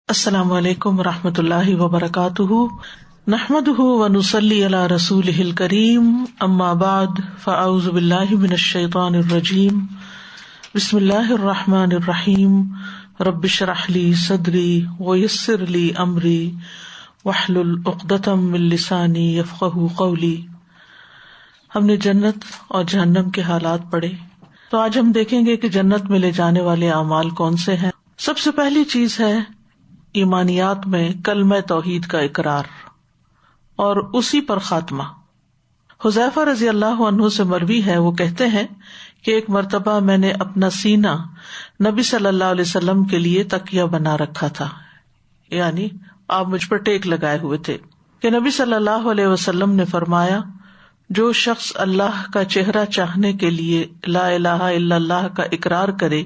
السلام علیکم ورحمۃ اللہ وبرکاتہ، نحمدہ ونصلی علی رسولہ الکریم، اما بعد فاعوذ باللہ من الشیطان الرجیم، بسم اللہ الرحمن الرحیم، رب اشرح لی صدری ویسر لی امری واحلل عقدۃ من لسانی یفقہوا قولی۔ ہم نے جنت اور جہنم کے حالات پڑھے، تو آج ہم دیکھیں گے کہ جنت میں لے جانے والے اعمال کون سے ہیں۔ سب سے پہلی چیز ہے ایمانیات میں کلمہ توحید کا اقرار اور اسی پر خاتمہ۔ حذیفہ رضی اللہ عنہ سے مروی ہے، وہ کہتے ہیں کہ ایک مرتبہ میں نے اپنا سینہ نبی صلی اللہ علیہ وسلم کے لیے تکیہ بنا رکھا تھا، یعنی آپ مجھ پر ٹیک لگائے ہوئے تھے، کہ نبی صلی اللہ علیہ وسلم نے فرمایا، جو شخص اللہ کا چہرہ چاہنے کے لیے لا الہ الا اللہ کا اقرار کرے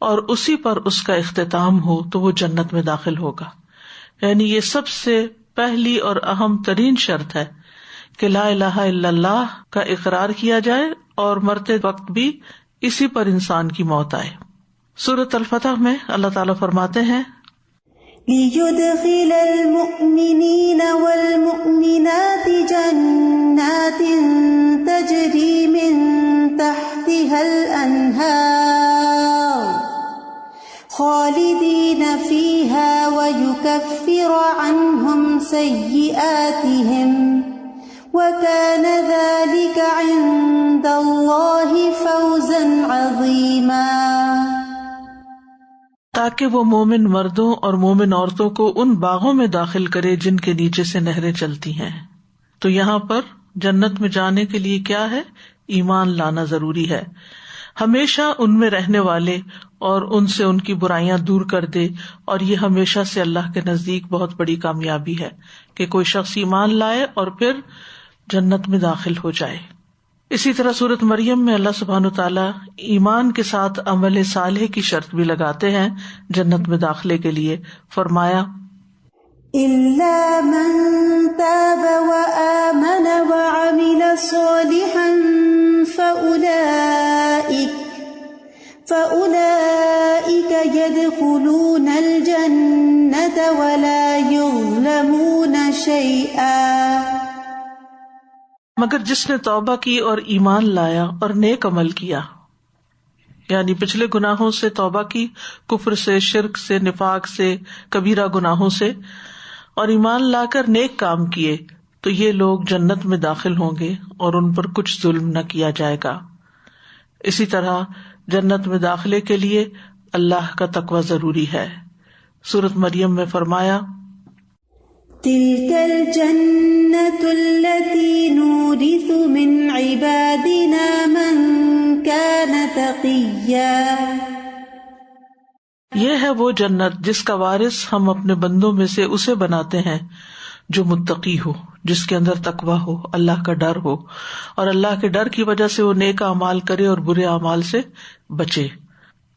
اور اسی پر اس کا اختتام ہو تو وہ جنت میں داخل ہوگا۔ یعنی یہ سب سے پہلی اور اہم ترین شرط ہے کہ لا الہ الا اللہ کا اقرار کیا جائے اور مرتے وقت بھی اسی پر انسان کی موت آئے۔ سورۃ الفتح میں اللہ تعالیٰ فرماتے ہیں، لِيُدْخِلَ الْمُؤْمِنِينَ وَالْمُؤْمِنَاتِ جَنَّاتٍ تَجْرِي مِن تَحْتِهَا الْأَنْهَارُ خالدین فیہا ویکفر عنہم سیئاتہم وکان ذلک عند اللہ فوزا عظیما، تاکہ وہ مومن مردوں اور مومن عورتوں کو ان باغوں میں داخل کرے جن کے نیچے سے نہریں چلتی ہیں۔ تو یہاں پر جنت میں جانے کے لیے کیا ہے؟ ایمان لانا ضروری ہے، ہمیشہ ان میں رہنے والے اور ان سے ان کی برائیاں دور کر دے، اور یہ ہمیشہ سے اللہ کے نزدیک بہت بڑی کامیابی ہے کہ کوئی شخص ایمان لائے اور پھر جنت میں داخل ہو جائے۔ اسی طرح سورۃ مریم میں اللہ سبحانہ وتعالیٰ ایمان کے ساتھ عمل صالح کی شرط بھی لگاتے ہیں جنت میں داخلے کے لیے، فرمایا إِلَّا مَن تَابَ وَآمَنَ وَعَمِلَ صَالِحًا فَأُولَئِكَ يَدْخُلُونَ الْجَنَّةَ وَلَا يُظْلَمُونَ شَيْئًا، مگر جس نے توبہ کی اور ایمان لایا اور نیک عمل کیا، یعنی پچھلے گناہوں سے توبہ کی، کفر سے، شرک سے، نفاق سے، کبیرہ گناہوں سے، اور ایمان لا کر نیک کام کیے، تو یہ لوگ جنت میں داخل ہوں گے اور ان پر کچھ ظلم نہ کیا جائے گا۔ اسی طرح جنت میں داخلے کے لیے اللہ کا تقوی ضروری ہے۔ سورۃ مریم میں فرمایا، تِلْكَ الْجَنَّةُ الَّتِي نُورِثُ مِنْ عِبَادِنَا مَنْ كَانَ تَقِيًّا، یہ ہے وہ جنت جس کا وارث ہم اپنے بندوں میں سے اسے بناتے ہیں جو متقی ہو، جس کے اندر تقویٰ ہو، اللہ کا ڈر ہو، اور اللہ کے ڈر کی وجہ سے وہ نیک اعمال کرے اور برے اعمال سے بچے۔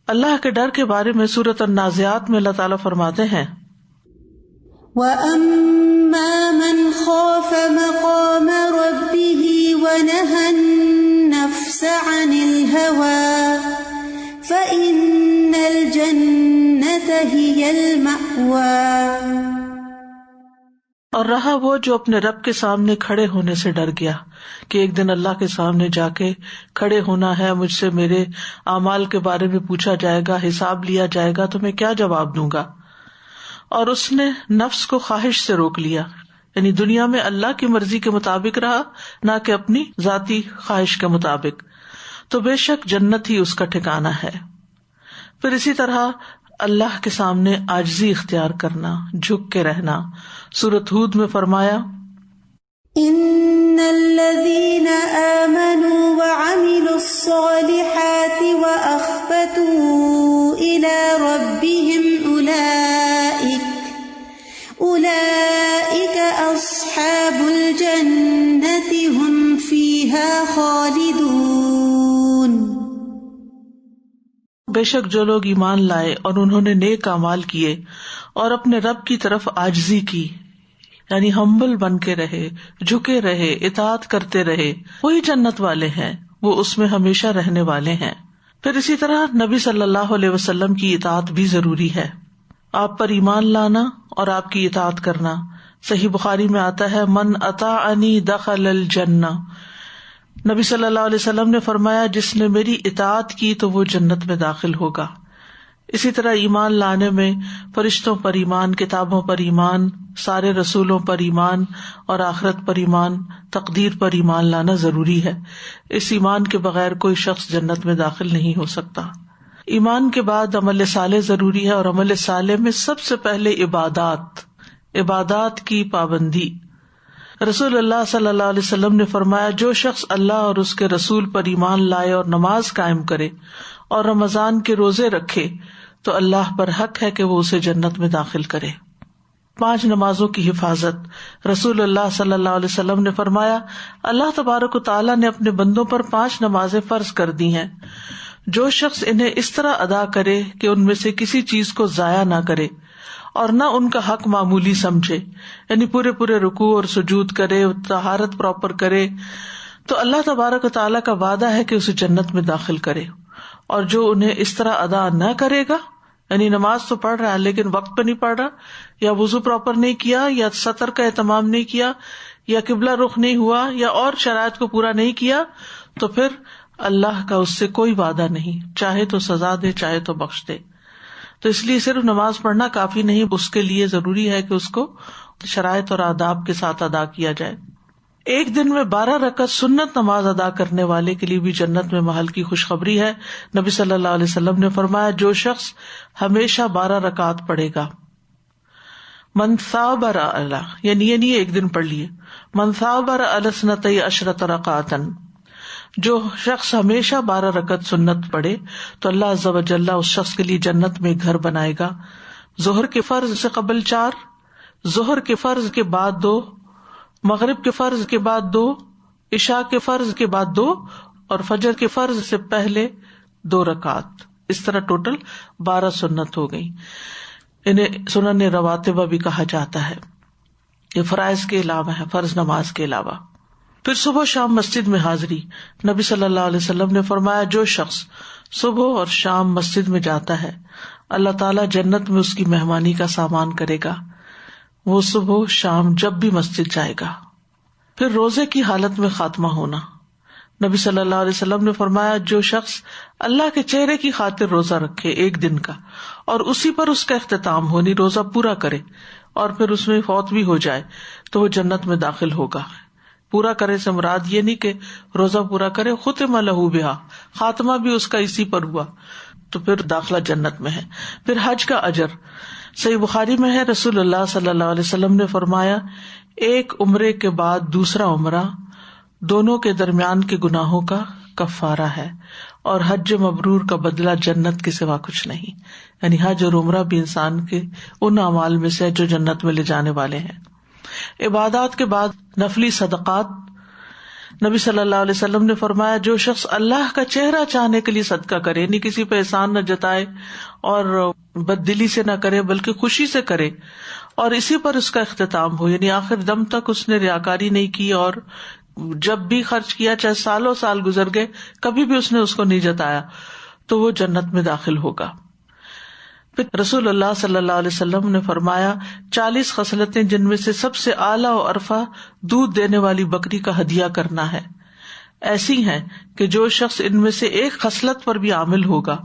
اللہ کے ڈر کے بارے میں سورۃ النازعات میں اللہ تعالیٰ فرماتے ہیں، وَأَمَّا مَنْ خَافَ مَقَامَ رَبِّهِ وَنَهَى النَّفْسَ عَنِ الْهَوَىٰ فَإِنَّ الْجَنَّةَ هِيَ الْمَأْوَىٰ، اور رہا وہ جو اپنے رب کے سامنے کھڑے ہونے سے ڈر گیا کہ ایک دن اللہ کے سامنے جا کے کھڑے ہونا ہے، مجھ سے میرے اعمال کے بارے میں پوچھا جائے گا، حساب لیا جائے گا، تو میں کیا جواب دوں گا۔ اور اس نے نفس کو خواہش سے روک لیا، یعنی دنیا میں اللہ کی مرضی کے مطابق رہا، نہ کہ اپنی ذاتی خواہش کے مطابق، تو بے شک جنت ہی اس کا ٹھکانہ ہے۔ پھر اسی طرح اللہ کے سامنے عاجزی اختیار کرنا، جھک کے رہنا۔ سورۃ ہود میں فرمایا، ان الذین آمنوا وعملوا الصالحات واخبتوا الى ربهم اولئک اصحاب الجنة هم فیها خالدون، بے شک جو لوگ ایمان لائے اور انہوں نے نیک اعمال کیے اور اپنے رب کی طرف عاجزی کی، یعنی ہمبل بن کے رہے، جھکے رہے، اطاعت کرتے رہے، وہی جنت والے ہیں، وہ اس میں ہمیشہ رہنے والے ہیں۔ پھر اسی طرح نبی صلی اللہ علیہ وسلم کی اطاعت بھی ضروری ہے۔ آپ پر ایمان لانا اور آپ کی اطاعت کرنا. صحیح بخاری میں آتا ہے من اطاعنی دخل الجنہ. نبی صلی اللہ علیہ وسلم نے فرمایا جس نے میری اطاعت کی تو وہ جنت میں داخل ہوگا. اسی طرح ایمان لانے میں فرشتوں پر ایمان، کتابوں پر ایمان، سارے رسولوں پر ایمان اور آخرت پر ایمان، تقدیر پر ایمان لانا ضروری ہے. اس ایمان کے بغیر کوئی شخص جنت میں داخل نہیں ہو سکتا. ایمان کے بعد عمل صالح ضروری ہے، اور عمل صالح میں سب سے پہلے عبادات کی پابندی. رسول اللہ صلی اللہ علیہ وسلم نے فرمایا جو شخص اللہ اور اس کے رسول پر ایمان لائے اور نماز قائم کرے اور رمضان کے روزے رکھے تو اللہ پر حق ہے کہ وہ اسے جنت میں داخل کرے. 5 نمازوں کی حفاظت. رسول اللہ صلی اللہ علیہ وسلم نے فرمایا اللہ تبارک و تعالیٰ نے اپنے بندوں پر 5 نمازیں فرض کر دی ہیں. جو شخص انہیں اس طرح ادا کرے کہ ان میں سے کسی چیز کو ضائع نہ کرے اور نہ ان کا حق معمولی سمجھے، یعنی پورے رکوع اور سجود کرے، طہارت پراپر کرے، تو اللہ تبارک و تعالیٰ کا وعدہ ہے کہ اسے جنت میں داخل کرے. اور جو انہیں اس طرح ادا نہ کرے گا، یعنی نماز تو پڑھ رہا ہے لیکن وقت پہ نہیں پڑھ رہا، یا وضو پراپر نہیں کیا، یا سطر کا اہتمام نہیں کیا، یا قبلہ رخ نہیں ہوا، یا اور شرائط کو پورا نہیں کیا، تو پھر اللہ کا اس سے کوئی وعدہ نہیں، چاہے تو سزا دے چاہے تو بخش دے. تو اس لیے صرف نماز پڑھنا کافی نہیں، اس کے لیے ضروری ہے کہ اس کو شرائط اور آداب کے ساتھ ادا کیا جائے. ایک دن میں 12 رکعت سنت نماز ادا کرنے والے کے لیے بھی جنت میں محل کی خوشخبری ہے. نبی صلی اللہ علیہ وسلم نے فرمایا جو شخص ہمیشہ 12 رکعت پڑھے گا، من ثابر علی، یعنی یہ نہیں ایک دن پڑھ لیے، من ثابر علی 12 رکعتا، جو شخص ہمیشہ 12 رکعت سنت پڑھے تو اللہ عز و جل اس شخص کے لیے جنت میں گھر بنائے گا. ظہر کے فرض سے قبل 4، ظہر کے فرض کے بعد 2، مغرب کے فرض کے بعد 2، عشاء کے فرض کے بعد 2، اور فجر کے فرض سے پہلے 2 رکعت. اس طرح ٹوٹل 12 سنت ہو گئی. انہیں سنن رواتب بھی کہا جاتا ہے. یہ فرائض کے علاوہ ہے، فرض نماز کے علاوہ. پھر صبح شام مسجد میں حاضری. نبی صلی اللہ علیہ وسلم نے فرمایا جو شخص صبح اور شام مسجد میں جاتا ہے اللہ تعالیٰ جنت میں اس کی مہمانی کا سامان کرے گا. وہ صبح شام جب بھی مسجد جائے گا. پھر روزے کی حالت میں خاتمہ ہونا. نبی صلی اللہ علیہ وسلم نے فرمایا جو شخص اللہ کے چہرے کی خاطر روزہ رکھے ایک دن کا اور اسی پر اس کا اختتام ہو، یعنی روزہ پورا کرے اور پھر اس میں فوت بھی ہو جائے تو وہ جنت میں داخل ہوگا. پورا کرے سے مراد یہ نہیں کہ روزہ پورا کرے، ختم لہ بہا، خاتمہ بھی اس کا اسی پر ہوا تو پھر داخلہ جنت میں ہے. پھر حج کا اجر. صحیح بخاری میں ہے رسول اللہ صلی اللہ علیہ وسلم نے فرمایا ایک عمرے کے بعد دوسرا عمرہ دونوں کے درمیان کے گناہوں کا کفارہ ہے، اور حج مبرور کا بدلہ جنت کے سوا کچھ نہیں. یعنی حج اور عمرہ بھی انسان کے ان اعمال میں سے جو جنت میں لے جانے والے ہیں. عبادات کے بعد نفلی صدقات. نبی صلی اللہ علیہ وسلم نے فرمایا جو شخص اللہ کا چہرہ چاہنے کے لیے صدقہ کرے، یعنی کسی پہ احسان نہ جتائے اور بد دلی سے نہ کرے بلکہ خوشی سے کرے، اور اسی پر اس کا اختتام ہو، یعنی آخر دم تک اس نے ریاکاری نہیں کی اور جب بھی خرچ کیا چاہے سالوں سال گزر گئے کبھی بھی اس نے اس کو نہیں جتایا تو وہ جنت میں داخل ہوگا. پھر رسول اللہ صلی اللہ علیہ وسلم نے فرمایا 40 خصلتیں جن میں سے سب سے اعلیٰ و ارفع دودھ دینے والی بکری کا ہدیہ کرنا ہے ایسی ہیں کہ جو شخص ان میں سے ایک خصلت پر بھی عامل ہوگا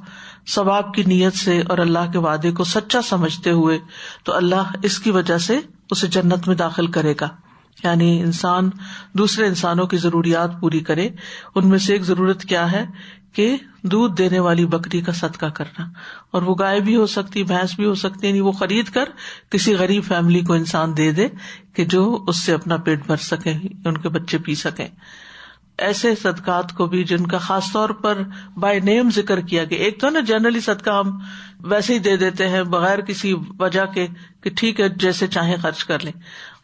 ثواب کی نیت سے اور اللہ کے وعدے کو سچا سمجھتے ہوئے تو اللہ اس کی وجہ سے اسے جنت میں داخل کرے گا. یعنی انسان دوسرے انسانوں کی ضروریات پوری کرے. ان میں سے ایک ضرورت کیا ہے کہ دودھ دینے والی بکری کا صدقہ کرنا، اور وہ گائے بھی ہو سکتی، بھینس بھی ہو سکتی، یعنی وہ خرید کر کسی غریب فیملی کو انسان دے دے کہ جو اس سے اپنا پیٹ بھر سکے، ان کے بچے پی سکیں. ایسے صدقات کو بھی جن کا خاص طور پر بائی نیم ذکر کیا گیا. ایک تو نا جنرلی صدقہ ہم ویسے ہی دے دیتے ہیں بغیر کسی وجہ کے کہ ٹھیک ہے جیسے چاہیں خرچ کر لیں،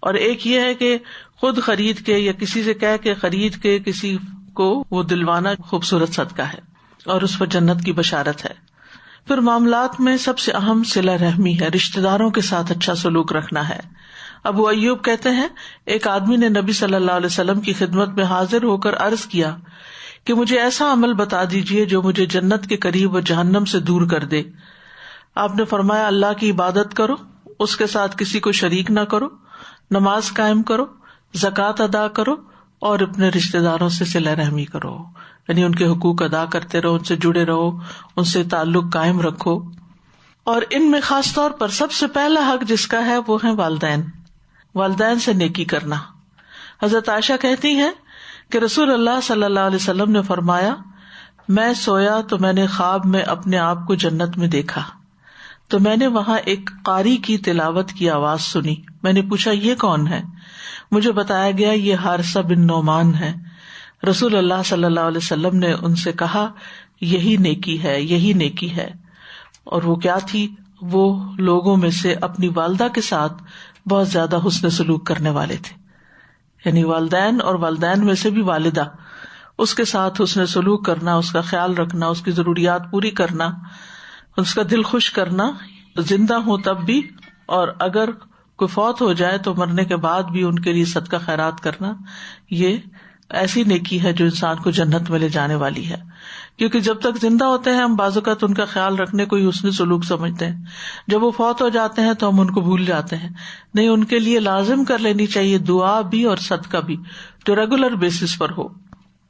اور ایک یہ ہے کہ خود خرید کے یا کسی سے کہہ کے خرید کے کسی کو وہ دلوانا خوبصورت صدقہ ہے اور اس پر جنت کی بشارت ہے. پھر معاملات میں سب سے اہم صلہ رحمی ہے، رشتہ داروں کے ساتھ اچھا سلوک رکھنا ہے. ابو ایوب کہتے ہیں ایک آدمی نے نبی صلی اللہ علیہ وسلم کی خدمت میں حاضر ہو کر عرض کیا کہ مجھے ایسا عمل بتا دیجیے جو مجھے جنت کے قریب اور جہنم سے دور کر دے. آپ نے فرمایا اللہ کی عبادت کرو، اس کے ساتھ کسی کو شریک نہ کرو، نماز قائم کرو، زکوٰۃ ادا کرو اور اپنے رشتہ داروں سے صلہ رحمی کرو، یعنی ان کے حقوق ادا کرتے رہو، ان سے جڑے رہو، ان سے تعلق قائم رکھو. اور ان میں خاص طور پر سب سے پہلا حق جس کا ہے وہ ہے والدین سے نیکی کرنا. حضرت عائشہ کہتی ہیں کہ رسول اللہ صلی اللہ علیہ وسلم نے فرمایا، میں سویا تو میں نے خواب میں اپنے آپ کو جنت میں دیکھا، تو میں نے وہاں ایک قاری کی تلاوت کی آواز سنی. میں نے پوچھا یہ کون ہے؟ مجھے بتایا گیا یہ حارثہ بن نعمان ہے. رسول اللہ صلی اللہ علیہ وسلم نے ان سے کہا یہی نیکی ہے، یہی نیکی ہے. اور وہ کیا تھی؟ وہ لوگوں میں سے اپنی والدہ کے ساتھ بہت زیادہ حسن سلوک کرنے والے تھے، یعنی والدین اور والدین میں سے بھی والدہ، اس کے ساتھ حسن سلوک کرنا، اس کا خیال رکھنا، اس کی ضروریات پوری کرنا، اس کا دل خوش کرنا، زندہ ہوں تب بھی اور اگر کوئی فوت ہو جائے تو مرنے کے بعد بھی ان کے لیے صدقہ خیرات کرنا. یہ ایسی نیکی ہے جو انسان کو جنت میں لے جانے والی ہے. کیونکہ جب تک زندہ ہوتے ہیں ہم بعض اوقات ان کا خیال رکھنے کو حسن سلوک سمجھتے ہیں، جب وہ فوت ہو جاتے ہیں تو ہم ان کو بھول جاتے ہیں. نہیں، ان کے لیے لازم کر لینی چاہیے دعا بھی اور صدقہ بھی، جو ریگولر بیسس پر ہو.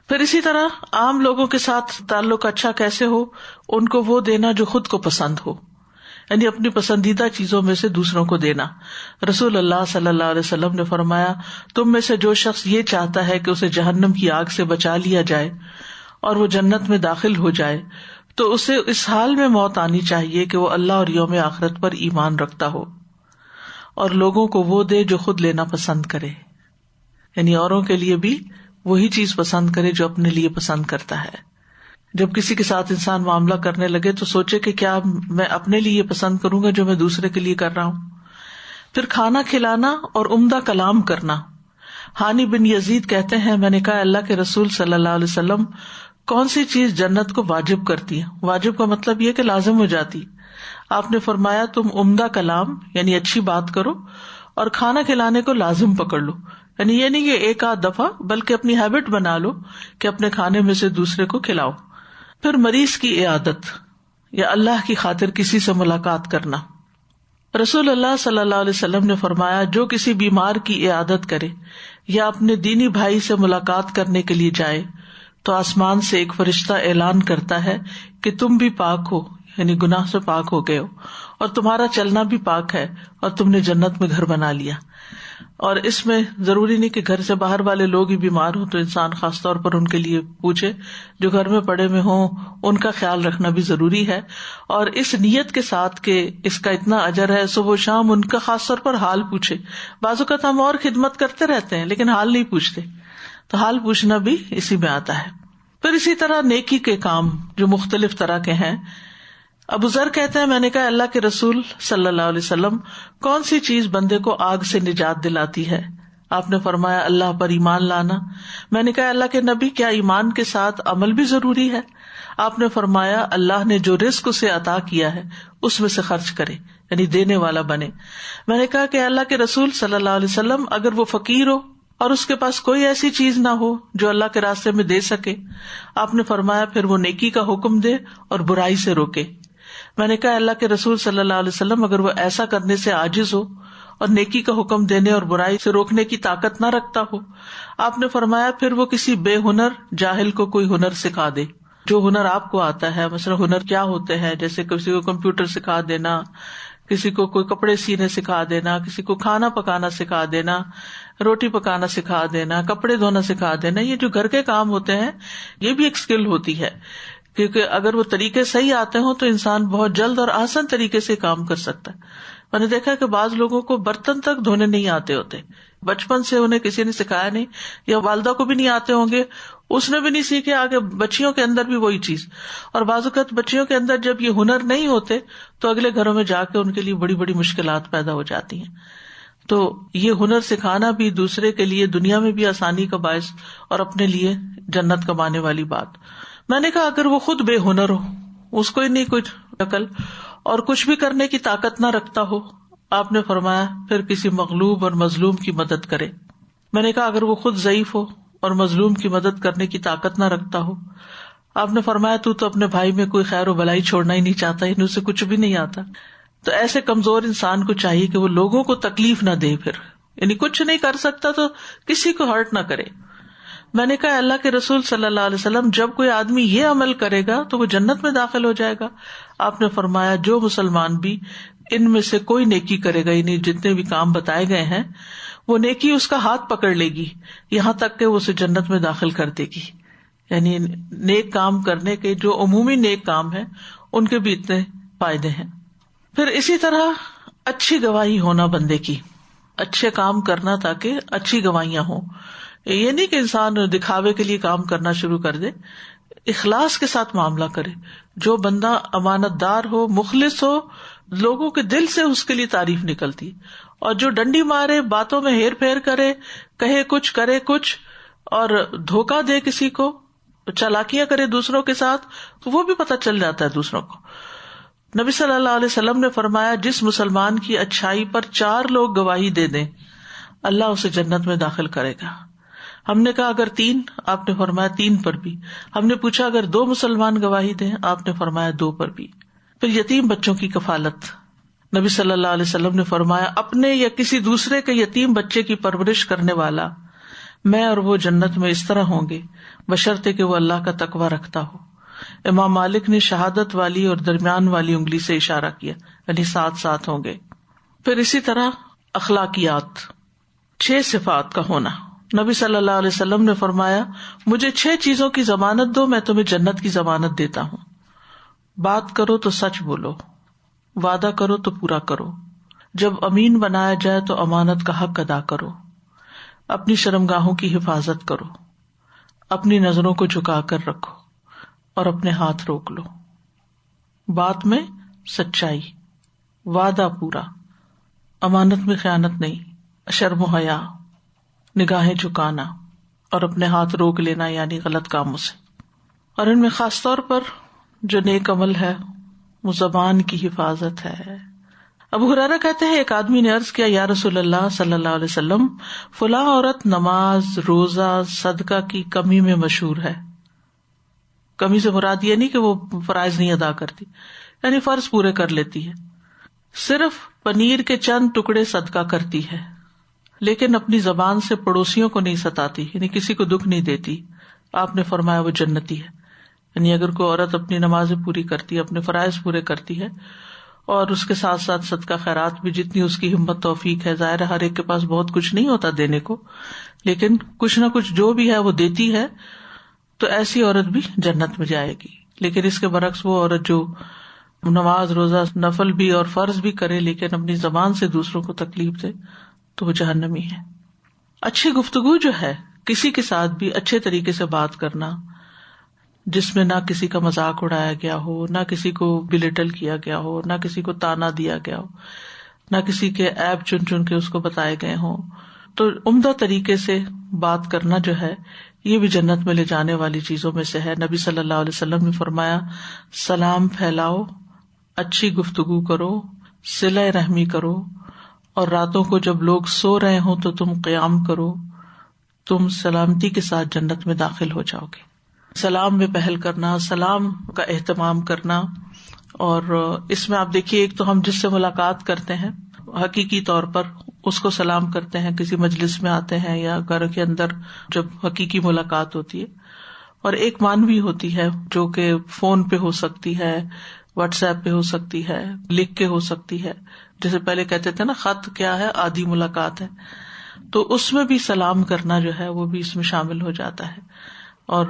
پھر اسی طرح عام لوگوں کے ساتھ تعلق اچھا کیسے ہو؟ ان کو وہ دینا جو خود کو پسند ہو، یعنی اپنی پسندیدہ چیزوں میں سے دوسروں کو دینا. رسول اللہ صلی اللہ علیہ وسلم نے فرمایا، تم میں سے جو شخص یہ چاہتا ہے کہ اسے جہنم کی آگ سے بچا لیا جائے اور وہ جنت میں داخل ہو جائے، تو اسے اس حال میں موت آنی چاہیے کہ وہ اللہ اور یوم آخرت پر ایمان رکھتا ہو، اور لوگوں کو وہ دے جو خود لینا پسند کرے، یعنی اوروں کے لیے بھی وہی چیز پسند کرے جو اپنے لیے پسند کرتا ہے. جب کسی کے ساتھ انسان معاملہ کرنے لگے تو سوچے کہ کیا میں اپنے لیے یہ پسند کروں گا جو میں دوسرے کے لیے کر رہا ہوں. پھر کھانا کھلانا اور عمدہ کلام کرنا. ہانی بن یزید کہتے ہیں، میں نے کہا اللہ کے رسول صلی اللہ علیہ وسلم کون سی چیز جنت کو واجب کرتی ہے؟ واجب کا مطلب یہ کہ لازم ہو جاتی. آپ نے فرمایا تم عمدہ کلام یعنی اچھی بات کرو اور کھانا کھلانے کو لازم پکڑ لو، یعنی یہ نہیں کہ ایک آدھ دفعہ بلکہ اپنی ہیبٹ بنا لو کہ اپنے کھانے میں سے دوسرے کو کھلاؤ. پھر مریض کی عیادت یا اللہ کی خاطر کسی سے ملاقات کرنا. رسول اللہ صلی اللہ علیہ وسلم نے فرمایا جو کسی بیمار کی عیادت کرے یا اپنے دینی بھائی سے ملاقات کرنے کے لیے جائے تو آسمان سے ایک فرشتہ اعلان کرتا ہے کہ تم بھی پاک ہو، یعنی گناہ سے پاک ہو گئے ہو، اور تمہارا چلنا بھی پاک ہے اور تم نے جنت میں گھر بنا لیا. اور اس میں ضروری نہیں کہ گھر سے باہر والے لوگ ہی بیمار ہوں تو انسان خاص طور پر ان کے لیے پوچھے، جو گھر میں پڑے ہوئے ہوں ان کا خیال رکھنا بھی ضروری ہے. اور اس نیت کے ساتھ کہ اس کا اتنا اجر ہے، صبح و شام ان کا خاص طور پر حال پوچھے. بعض اوقات ہم اور خدمت کرتے رہتے ہیں لیکن حال نہیں پوچھتے، تو حال پوچھنا بھی اسی میں آتا ہے. پھر اسی طرح نیکی کے کام جو مختلف طرح کے ہیں. ابو ذر کہتے ہیں میں نے کہا اللہ کے رسول صلی اللہ علیہ وسلم کون سی چیز بندے کو آگ سے نجات دلاتی ہے؟ آپ نے فرمایا اللہ پر ایمان لانا. میں نے کہا اللہ کے نبی کیا ایمان کے ساتھ عمل بھی ضروری ہے؟ آپ نے فرمایا اللہ نے جو رزق اسے عطا کیا ہے اس میں سے خرچ کرے، یعنی دینے والا بنے. میں نے کہا کہ اللہ کے رسول صلی اللہ علیہ وسلم اگر وہ فقیر ہو اور اس کے پاس کوئی ایسی چیز نہ ہو جو اللہ کے راستے میں دے سکے، آپ نے فرمایا پھر وہ نیکی کا حکم دے اور برائی سے روکے. میں نے کہا اللہ کے رسول صلی اللہ علیہ وسلم اگر وہ ایسا کرنے سے عاجز ہو اور نیکی کا حکم دینے اور برائی سے روکنے کی طاقت نہ رکھتا ہو، آپ نے فرمایا پھر وہ کسی بے ہنر جاہل کو کوئی ہنر سکھا دے. جو ہنر آپ کو آتا ہے، مثلا ہنر کیا ہوتے ہیں، جیسے کسی کو کمپیوٹر سکھا دینا، کسی کو کوئی کپڑے سینے سکھا دینا، کسی کو کھانا پکانا سکھا دینا، روٹی پکانا سکھا دینا، کپڑے دھونا سکھا دینا. یہ جو گھر کے کام ہوتے ہیں یہ بھی ایک اسکل ہوتی ہے، کیونکہ اگر وہ طریقے صحیح آتے ہوں تو انسان بہت جلد اور آسان طریقے سے کام کر سکتا ہے. میں نے دیکھا کہ بعض لوگوں کو برتن تک دھونے نہیں آتے ہوتے، بچپن سے انہیں کسی نے سکھایا نہیں، یا والدہ کو بھی نہیں آتے ہوں گے، اس نے بھی نہیں سیکھے، آگے بچیوں کے اندر بھی وہی چیز. اور بعض اوقات بچیوں کے اندر جب یہ ہنر نہیں ہوتے تو اگلے گھروں میں جا کے ان کے لیے بڑی بڑی مشکلات پیدا ہو جاتی ہیں. تو یہ ہنر سکھانا بھی دوسرے کے لیے دنیا میں بھی آسانی کا باعث اور اپنے لیے جنت کمانے والی بات. میں نے کہا اگر وہ خود بے ہنر ہو، اس کو ہی نہیں کچھ عقل اور کچھ بھی کرنے کی طاقت نہ رکھتا ہو، آپ نے فرمایا پھر کسی مغلوب اور مظلوم کی مدد کرے. میں نے کہا اگر وہ خود ضعیف ہو اور مظلوم کی مدد کرنے کی طاقت نہ رکھتا ہو، آپ نے فرمایا تو اپنے بھائی میں کوئی خیر و بلائی چھوڑنا ہی نہیں چاہتا، یعنی اسے کچھ بھی نہیں آتا. تو ایسے کمزور انسان کو چاہیے کہ وہ لوگوں کو تکلیف نہ دے، پھر یعنی کچھ نہیں کر سکتا تو کسی کو ہرٹ نہ کرے. میں نے کہا اللہ کے رسول صلی اللہ علیہ وسلم جب کوئی آدمی یہ عمل کرے گا تو وہ جنت میں داخل ہو جائے گا. آپ نے فرمایا جو مسلمان بھی ان میں سے کوئی نیکی کرے گا، یعنی جتنے بھی کام بتائے گئے ہیں، وہ نیکی اس کا ہاتھ پکڑ لے گی یہاں تک کہ وہ اسے جنت میں داخل کر دے گی. یعنی نیک کام کرنے کے جو عمومی نیک کام ہیں ان کے بھی اتنے فائدے ہیں. پھر اسی طرح اچھی گواہی ہونا بندے کی، اچھے کام کرنا تاکہ اچھی گواہیاں ہوں. یہ نہیں کہ انسان دکھاوے کے لیے کام کرنا شروع کر دے، اخلاص کے ساتھ معاملہ کرے. جو بندہ امانت دار ہو، مخلص ہو، لوگوں کے دل سے اس کے لیے تعریف نکلتی. اور جو ڈنڈی مارے، باتوں میں ہیر پھیر کرے، کہے کچھ کرے کچھ، اور دھوکہ دے کسی کو، چالاکیاں کرے دوسروں کے ساتھ، تو وہ بھی پتہ چل جاتا ہے دوسروں کو. نبی صلی اللہ علیہ وسلم نے فرمایا جس مسلمان کی اچھائی پر 4 لوگ گواہی دے دیں اللہ اسے جنت میں داخل کرے گا. ہم نے کہا اگر 3؟ آپ نے فرمایا 3 پر بھی. ہم نے پوچھا اگر 2 مسلمان گواہی دیں؟ آپ نے فرمایا 2 پر بھی. پھر یتیم بچوں کی کفالت، نبی صلی اللہ علیہ وسلم نے فرمایا اپنے یا کسی دوسرے کے یتیم بچے کی پرورش کرنے والا، میں اور وہ جنت میں اس طرح ہوں گے بشرطے کہ وہ اللہ کا تقوی رکھتا ہو. امام مالک نے شہادت والی اور درمیان والی انگلی سے اشارہ کیا، یعنی 7 ہوں گے. پھر اسی طرح اخلاقیات، 6 صفات کا ہونا. نبی صلی اللہ علیہ وسلم نے فرمایا مجھے 6 چیزوں کی ضمانت دو، میں تمہیں جنت کی ضمانت دیتا ہوں. بات کرو تو سچ بولو، وعدہ کرو تو پورا کرو، جب امین بنایا جائے تو امانت کا حق ادا کرو، اپنی شرمگاہوں کی حفاظت کرو، اپنی نظروں کو جھکا کر رکھو اور اپنے ہاتھ روک لو. بات میں سچائی، وعدہ پورا، امانت میں خیانت نہیں، شرم و حیا، نگاہیں جھکانا اور اپنے ہاتھ روک لینا یعنی غلط کاموں سے. اور ان میں خاص طور پر جو نیک عمل ہے وہ زبان کی حفاظت ہے. ابو ہریرہ کہتے ہیں ایک آدمی نے عرض کیا یا رسول اللہ صلی اللہ علیہ وسلم فلاں عورت نماز، روزہ، صدقہ کی کمی میں مشہور ہے. کمی سے مراد یہ نہیں کہ وہ فرائض نہیں ادا کرتی، یعنی فرض پورے کر لیتی ہے، صرف پنیر کے چند ٹکڑے صدقہ کرتی ہے، لیکن اپنی زبان سے پڑوسیوں کو نہیں ستاتی، یعنی کسی کو دکھ نہیں دیتی. آپ نے فرمایا وہ جنتی ہے. یعنی اگر کوئی عورت اپنی نمازیں پوری کرتی ہے، اپنے فرائض پورے کرتی ہے، اور اس کے ساتھ ساتھ صدقہ خیرات بھی جتنی اس کی ہمت توفیق ہے، ظاہر ہے ہر ایک کے پاس بہت کچھ نہیں ہوتا دینے کو، لیکن کچھ نہ کچھ جو بھی ہے وہ دیتی ہے، تو ایسی عورت بھی جنت میں جائے گی. لیکن اس کے برعکس وہ عورت جو نماز، روزہ، نفل بھی اور فرض بھی کرے لیکن اپنی زبان سے دوسروں کو تکلیف دے تو وہ جہنمی ہے. اچھی گفتگو جو ہے، کسی کے ساتھ بھی اچھے طریقے سے بات کرنا، جس میں نہ کسی کا مذاق اڑایا گیا ہو، نہ کسی کو بلیٹل کیا گیا ہو، نہ کسی کو تانا دیا گیا ہو، نہ کسی کے عیب چن چن کے اس کو بتائے گئے ہوں، تو عمدہ طریقے سے بات کرنا جو ہے یہ بھی جنت میں لے جانے والی چیزوں میں سے ہے. نبی صلی اللہ علیہ وسلم نے فرمایا سلام پھیلاؤ، اچھی گفتگو کرو، صلہ رحمی کرو، اور راتوں کو جب لوگ سو رہے ہوں تو تم قیام کرو، تم سلامتی کے ساتھ جنت میں داخل ہو جاؤ گے. سلام میں پہل کرنا، سلام کا اہتمام کرنا. اور اس میں آپ دیکھیے ایک تو ہم جس سے ملاقات کرتے ہیں حقیقی طور پر اس کو سلام کرتے ہیں، کسی مجلس میں آتے ہیں یا گھر کے اندر جب حقیقی ملاقات ہوتی ہے، اور ایک مانوی ہوتی ہے جو کہ فون پہ ہو سکتی ہے، واٹس ایپ پہ ہو سکتی ہے، لکھ کے ہو سکتی ہے. جیسے پہلے کہتے تھے نا خط کیا ہے، آدھی ملاقات ہے، تو اس میں بھی سلام کرنا جو ہے وہ بھی اس میں شامل ہو جاتا ہے. اور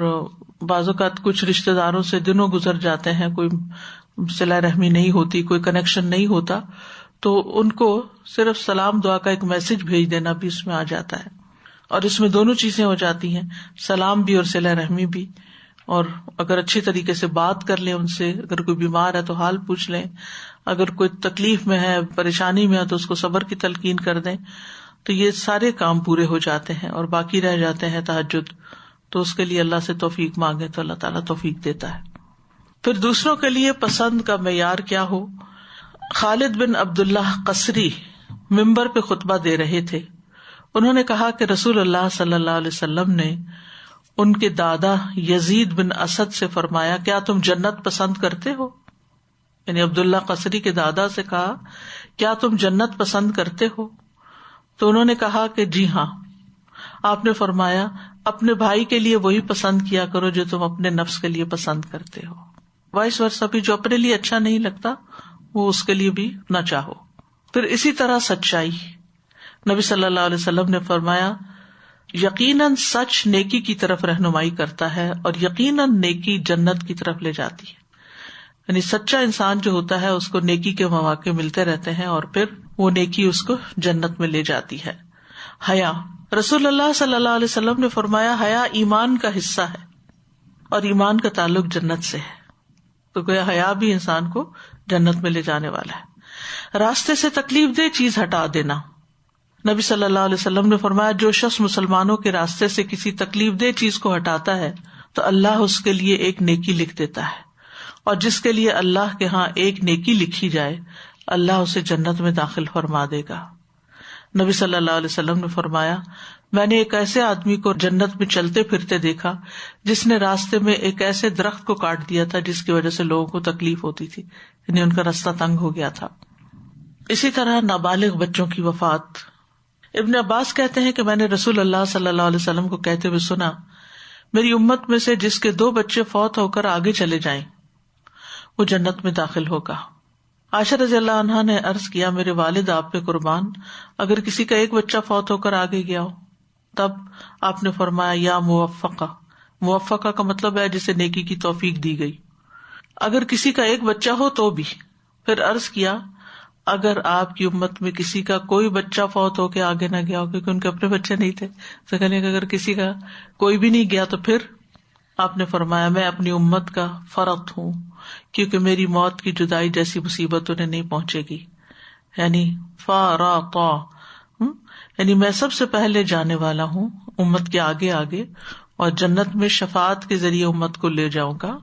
بعض اوقات کچھ رشتہ داروں سے دنوں گزر جاتے ہیں، کوئی صلہ رحمی نہیں ہوتی، کوئی کنیکشن نہیں ہوتا، تو ان کو صرف سلام دعا کا ایک میسج بھیج دینا بھی اس میں آ جاتا ہے. اور اس میں دونوں چیزیں ہو جاتی ہیں، سلام بھی اور صلہ رحمی بھی. اور اگر اچھی طریقے سے بات کر لیں ان سے، اگر کوئی بیمار ہے تو حال پوچھ لیں، اگر کوئی تکلیف میں ہے، پریشانی میں ہے تو اس کو صبر کی تلقین کر دیں، تو یہ سارے کام پورے ہو جاتے ہیں. اور باقی رہ جاتے ہیں تہجد، تو اس کے لیے اللہ سے توفیق مانگے تو اللہ تعالیٰ توفیق دیتا ہے. پھر دوسروں کے لیے پسند کا معیار کیا ہو. خالد بن عبداللہ قصری ممبر پہ خطبہ دے رہے تھے. انہوں نے کہا کہ رسول اللہ صلی اللہ علیہ وسلم نے ان کے دادا یزید بن اسد سے فرمایا کیا تم جنت پسند کرتے ہو؟ یعنی عبداللہ قصری کے دادا سے کہا کیا تم جنت پسند کرتے ہو؟ تو انہوں نے کہا کہ جی ہاں. آپ نے فرمایا اپنے بھائی کے لیے وہی پسند کیا کرو جو تم اپنے نفس کے لیے پسند کرتے ہو. وائس ورثہ بھی جو اپنے لیے اچھا نہیں لگتا وہ اس کے لیے بھی نہ چاہو. پھر اسی طرح سچائی، نبی صلی اللہ علیہ وسلم نے فرمایا یقیناً سچ نیکی کی طرف رہنمائی کرتا ہے اور یقیناً نیکی جنت کی طرف لے جاتی ہے. یعنی سچا انسان جو ہوتا ہے اس کو نیکی کے مواقع ملتے رہتے ہیں اور پھر وہ نیکی اس کو جنت میں لے جاتی ہے. حیا، رسول اللہ صلی اللہ علیہ وسلم نے فرمایا حیا ایمان کا حصہ ہے اور ایمان کا تعلق جنت سے ہے. تو گویا حیا بھی انسان کو جنت میں لے جانے والا ہے. راستے سے تکلیف دہ چیز ہٹا دینا، نبی صلی اللہ علیہ وسلم نے فرمایا جو شخص مسلمانوں کے راستے سے کسی تکلیف دہ چیز کو ہٹاتا ہے تو اللہ اس کے لیے ایک نیکی لکھ دیتا ہے، اور جس کے لیے اللہ کے ہاں ایک نیکی لکھی جائے اللہ اسے جنت میں داخل فرما دے گا. نبی صلی اللہ علیہ وسلم نے فرمایا میں نے ایک ایسے آدمی کو جنت میں چلتے پھرتے دیکھا جس نے راستے میں ایک ایسے درخت کو کاٹ دیا تھا جس کی وجہ سے لوگوں کو تکلیف ہوتی تھی، یعنی ان کا راستہ تنگ ہو گیا تھا. اسی طرح نابالغ بچوں کی وفات، ابن عباس کہتے ہیں کہ میں نے رسول اللہ صلی اللہ علیہ وسلم کو کہتے ہوئے سنا میری امت میں سے جس کے 2 بچے فوت ہو کر آگے چلے جائیں وہ جنت میں داخل ہوگا. عائشہ رضی اللہ عنہا نے عرض کیا میرے والد آپ پہ قربان، اگر کسی کا ایک بچہ فوت ہو کر آگے گیا ہو تب آپ نے فرمایا یا موفقہ، موفقہ کا مطلب ہے جسے نیکی کی توفیق دی گئی. اگر کسی کا ایک بچہ ہو تو بھی. پھر عرض کیا اگر آپ کی امت میں کسی کا کوئی بچہ فوت ہو کے آگے نہ گیا ہو کیونکہ ان کے اپنے بچے نہیں تھے، تو کہنے کہ اگر کسی کا کوئی بھی نہیں گیا تو پھر آپ نے فرمایا میں اپنی امت کا فرط ہوں کیونکہ میری موت کی جدائی جیسی مصیبت انہیں نہیں پہنچے گی. یعنی فارطا، یعنی میں سب سے پہلے جانے والا ہوں امت کے آگے آگے، اور جنت میں شفاعت کے ذریعے امت کو لے جاؤں گا.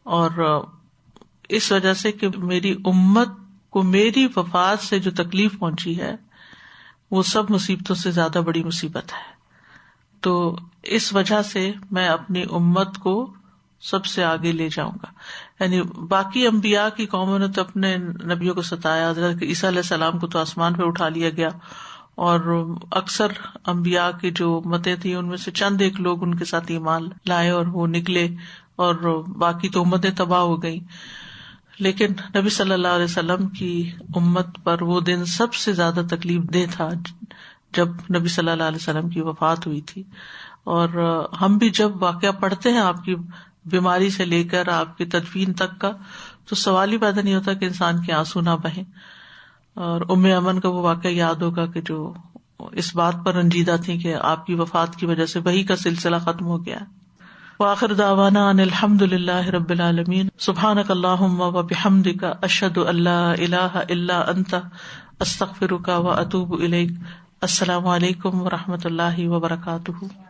اور اس وجہ سے کہ میری امت کو میری وفات سے جو تکلیف پہنچی ہے وہ سب مصیبتوں سے زیادہ بڑی مصیبت ہے. تو اس وجہ سے میں اپنی امت کو سب سے آگے لے جاؤں گا. یعنی باقی انبیاء کی قوموں نے تو اپنے نبیوں کو ستایا، حضرت عیسیٰ علیہ السلام کو تو آسمان پہ اٹھا لیا گیا، اور اکثر انبیاء کی جو امتیں تھیں ان میں سے چند ایک لوگ ان کے ساتھ ایمان لائے اور وہ نکلے، اور باقی تو امتیں تباہ ہو گئیں. لیکن نبی صلی اللہ علیہ وسلم کی امت پر وہ دن سب سے زیادہ تکلیف دہ تھا جب نبی صلی اللہ علیہ وسلم کی وفات ہوئی تھی. اور ہم بھی جب واقعہ پڑھتے ہیں آپ کی بیماری سے لے کر آپ کی تدفین تک کا، تو سوال ہی پیدا نہیں ہوتا کہ انسان کے آنسو نہ بہیں. اور ام ایمن کا وہ واقعہ یاد ہوگا کہ جو اس بات پر رنجیدہ تھی کہ آپ کی وفات کی وجہ سے وحی کا سلسلہ ختم ہو گیا. وآخر دعوانا ان الحمد للہ رب العالمین. سبحانک اللہم وبحمدک، اشہد ان لا الہ الا انت، استغفرک واتوب الیک. السلام علیکم ورحمۃ اللہ وبرکاتہ.